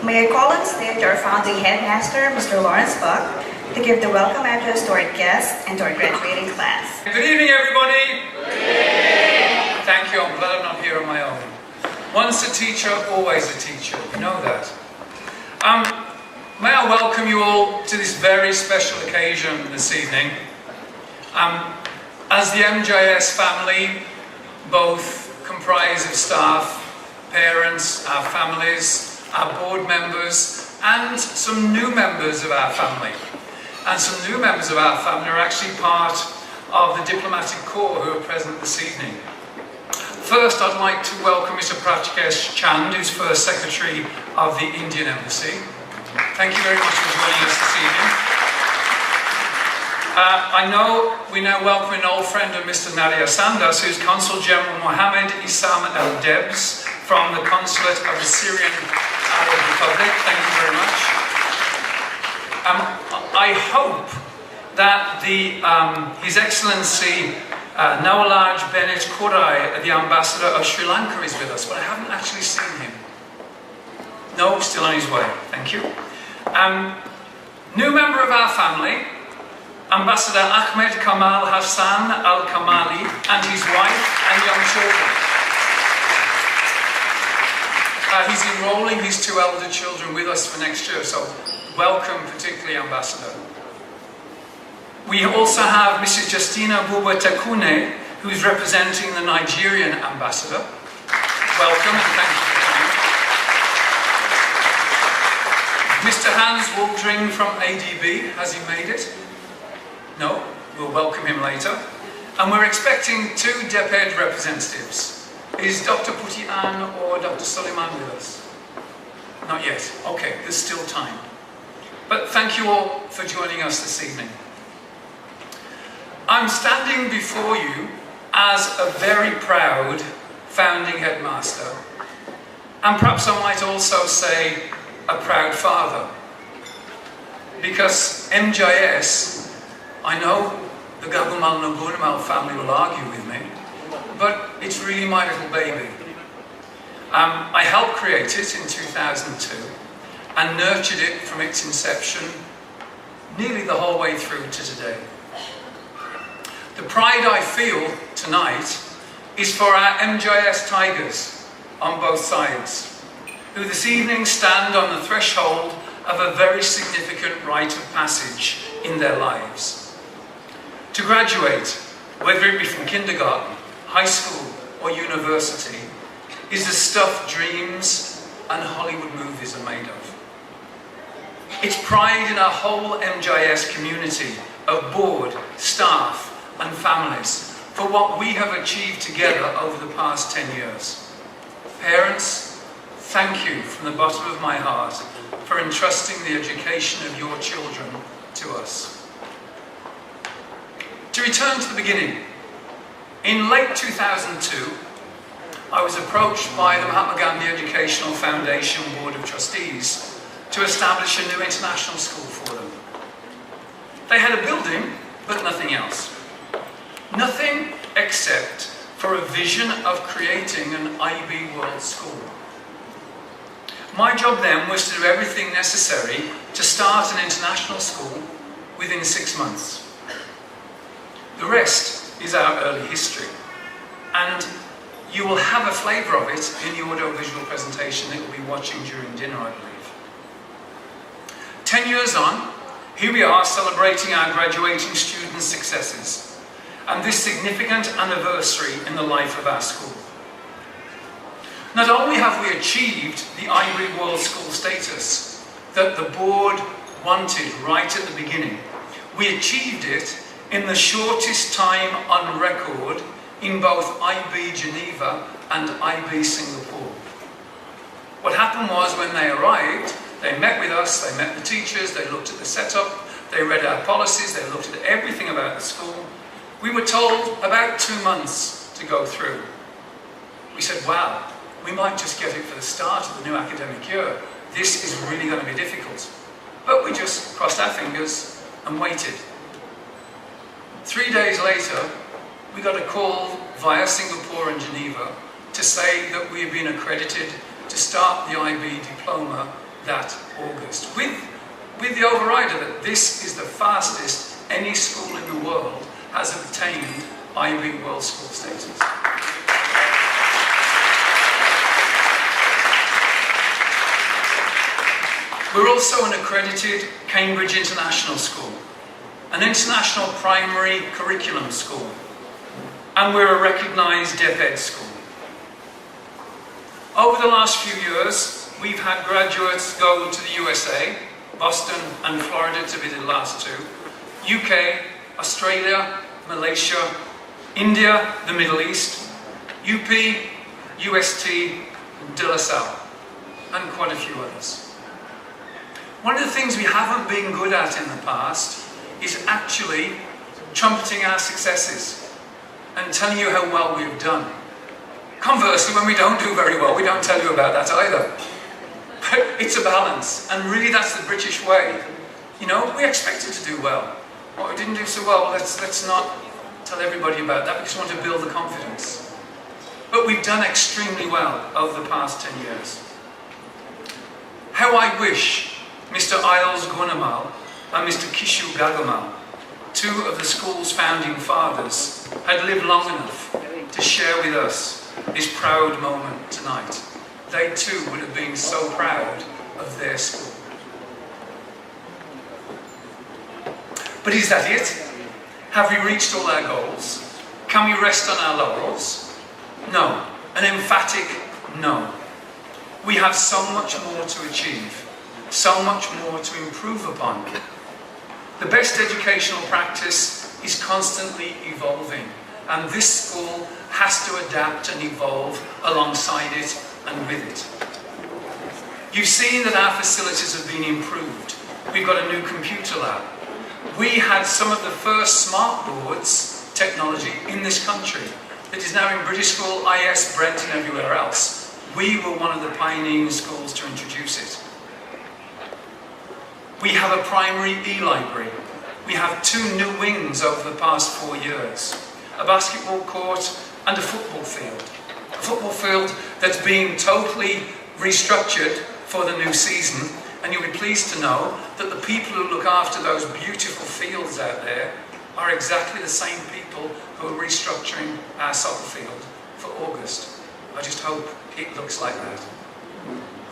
May I call on stage our founding headmaster, Mr. Lawrence Buck, to give the welcome address to our guests and to our graduating class. Good evening, everybody. Good evening. Thank you. I'm glad I'm not here on my own. Once a teacher, always a teacher. You know that. May I welcome you all to this very special occasion this evening. As the MGIS family, both comprise of staff, parents, our families, our board members, and some new members of our family. And some new members of our family are actually part of the diplomatic corps who are present this evening. First, I'd like to welcome Mr. Prachkesh Chand, who's First Secretary of the Indian Embassy. Thank you very much for joining us this evening. I know we now welcome an old friend of Mr. Nadia Sandas, who's Consul General Mohammed Issam El Debs from the Consulate of the Syrian Arab Republic. Thank you very much. I hope that His Excellency Nawalaj Bennett Kurai, the Ambassador of Sri Lanka, is with us, but I haven't actually seen him. No, still on his way. Thank you. New member of our family, Ambassador Ahmed Kamal Hassan Al-Kamali and his wife and young children. He's enrolling his two elder children with us for next year, so welcome, particularly Ambassador. We also have Mrs. Justina Buba Tekune, who's representing the Nigerian Ambassador. Welcome and thank you for coming. Mr. Hans Waldring from ADB, has he made it? No, we'll welcome him later. And we're expecting two DEPED representatives. Is Dr. Putian or Dr. Suleiman with us? Not yet. Okay, there's still time. But thank you all for joining us this evening. I'm standing before you as a very proud founding headmaster, and perhaps I might also say a proud father, because MGIS, I know the Gagumal Nogurmal family will argue with me, but it's really my little baby. I helped create it in 2002 and nurtured it from its inception nearly the whole way through to today. The pride I feel tonight is for our MGIS Tigers on both sides, who this evening stand on the threshold of a very significant rite of passage in their lives. To graduate, whether it be from kindergarten, high school or university, is the stuff dreams and Hollywood movies are made of. It's pride in our whole MGIS community of board, staff and families for what we have achieved together over the past 10 years. Parents, thank you from the bottom of my heart for entrusting the education of your children to us. To return to the beginning, in late 2002, I was approached by the Mahatma Gandhi Educational Foundation Board of Trustees to establish a new international school for them. They had a building, but nothing else. Nothing except for a vision of creating an IB World School. My job then was to do everything necessary to start an international school within 6 months. The rest is our early history, and you will have a flavour of it in the audio-visual presentation that you'll be watching during dinner, I believe. 10 years on, here we are celebrating our graduating students' successes and this significant anniversary in the life of our school. Not only have we achieved the IB World School status that the board wanted right at the beginning, we achieved it in the shortest time on record in both IB Geneva and IB Singapore. What happened was, when they arrived, they met with us, they met the teachers, they looked at the setup, they read our policies, they looked at everything about the school. We were told about 2 months to go through. We said, wow, we might just get it for the start of the new academic year. This is really going to be difficult. But we just crossed our fingers and waited. 3 days later, we got a call via Singapore and Geneva to say that we had been accredited to start the IB diploma that August, with the overrider that this is the fastest any school in the world has obtained IB World School status. We're also an accredited Cambridge International School, an international primary curriculum school, and we're a recognised Deaf Ed school. Over the last few years, we've had graduates go to the USA, Boston and Florida to be the last two, UK, Australia, Malaysia, India, the Middle East, UP, UST, De La Salle, and quite a few others. One of the things we haven't been good at in the past is actually trumpeting our successes and telling you how well we've done. Conversely, when we don't do very well, we don't tell you about that either. But it's a balance, and really that's the British way. You know, we expected to do well. What we didn't do so well, let's not tell everybody about that because we want to build the confidence. But we've done extremely well over the past 10 years. How I wish Mr. Isles Gunamal and Mr. Kishu Gagamal, two of the school's founding fathers, had lived long enough to share with us this proud moment tonight. They too would have been so proud of their school. But is that it? Have we reached all our goals? Can we rest on our laurels? No. An emphatic no. We have so much more to achieve. So much more to improve upon. The best educational practice is constantly evolving, and this school has to adapt and evolve alongside it and with it. You've seen that our facilities have been improved. We've got a new computer lab. We had some of the first smart boards technology in this country that is now in British School, IS, Brent and everywhere else. We were one of the pioneering schools to introduce it. We have a primary e-library. We have 2 new wings over the past 4 years. A basketball court and a football field. A football field that's being totally restructured for the new season, and you'll be pleased to know that the people who look after those beautiful fields out there are exactly the same people who are restructuring our soccer field for August. I just hope it looks like that.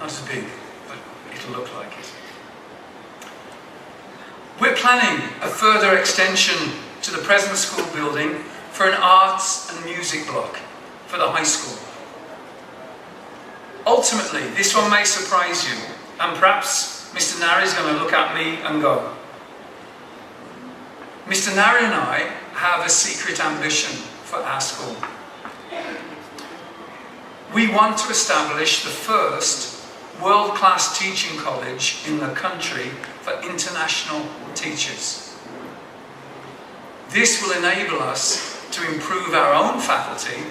Not as big, but it'll look like it. We're planning a further extension to the present school building for an arts and music block for the high school. Ultimately, this one may surprise you, and perhaps Mr. Nari is going to look at me and go, Mr. Nari and I have a secret ambition for our school. We want to establish the first world-class teaching college in the country for international teachers. This will enable us to improve our own faculty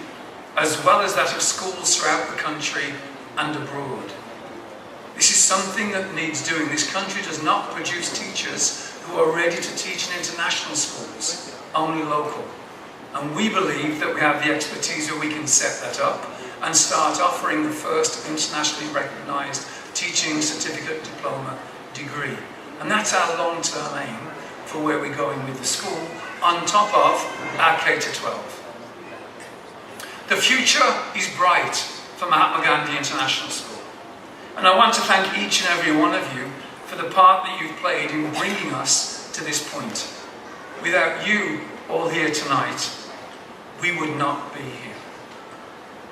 as well as that of schools throughout the country and abroad. This is something that needs doing. This country does not produce teachers who are ready to teach in international schools, only local. And we believe that we have the expertise that we can set that up and start offering the first internationally recognised teaching certificate diploma degree. And that's our long-term aim for where we're going with the school, on top of our K-12. The future is bright for Mahatma Gandhi International School. And I want to thank each and every one of you for the part that you've played in bringing us to this point. Without you all here tonight, we would not be here.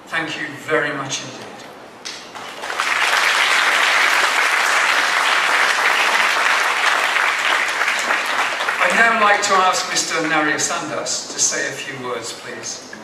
Thank you very much indeed. I'd now like to ask Mr. Narya Sandas to say a few words, please.